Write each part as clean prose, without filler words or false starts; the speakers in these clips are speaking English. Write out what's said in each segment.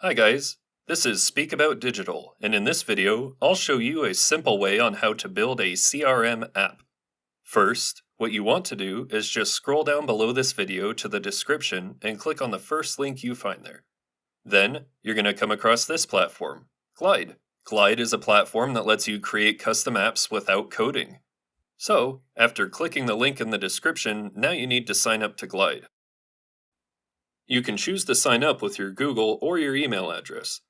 Hi guys, this is Speak About Digital, and in this video, I'll show you a simple way on how to build a CRM app. First, what you want to do is just scroll down below this video to the description and click on the first link you find there. Then, you're going to come across this platform, Glide. Glide is a platform that lets you create custom apps without coding. So, after clicking the link in the description, now you need to sign up to Glide. You can choose to sign up with your Google or your email address.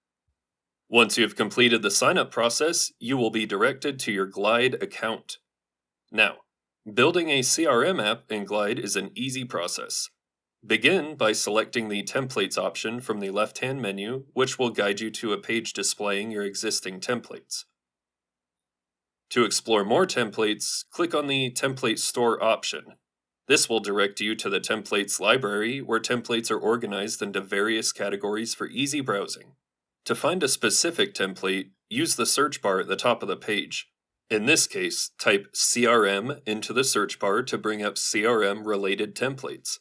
Once you have completed the sign-up process, you will be directed to your Glide account. Now, building a CRM app in Glide is an easy process. Begin by selecting the Templates option from the left-hand menu, which will guide you to a page displaying your existing templates. To explore more templates, click on the Template Store option. This will direct you to the Templates library, where templates are organized into various categories for easy browsing. To find a specific template, use the search bar at the top of the page. In this case, type CRM into the search bar to bring up CRM-related templates.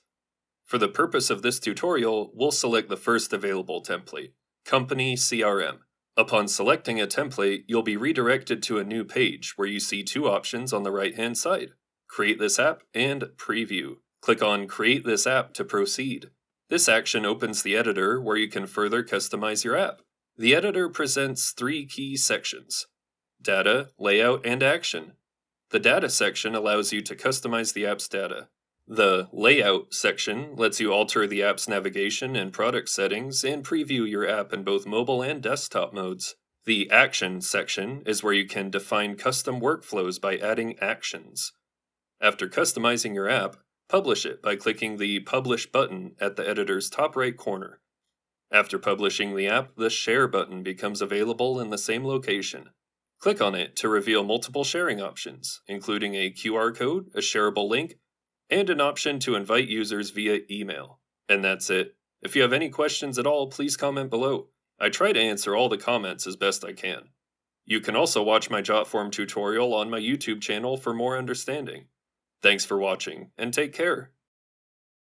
For the purpose of this tutorial, we'll select the first available template, Company CRM. Upon selecting a template, you'll be redirected to a new page where you see two options on the right-hand side, Create this app and Preview. Click on Create this app to proceed. This action opens the editor where you can further customize your app. The editor presents three key sections: Data, Layout, and Action. The Data section allows you to customize the app's data. The Layout section lets you alter the app's navigation and product settings and preview your app in both mobile and desktop modes. The Action section is where you can define custom workflows by adding actions. After customizing your app, publish it by clicking the Publish button at the editor's top right corner. After publishing the app, the Share button becomes available in the same location. Click on it to reveal multiple sharing options, including a QR code, a shareable link, and an option to invite users via email. And that's it. If you have any questions at all, please comment below. I try to answer all the comments as best I can. You can also watch my Jotform tutorial on my YouTube channel for more understanding. Thanks for watching, and take care.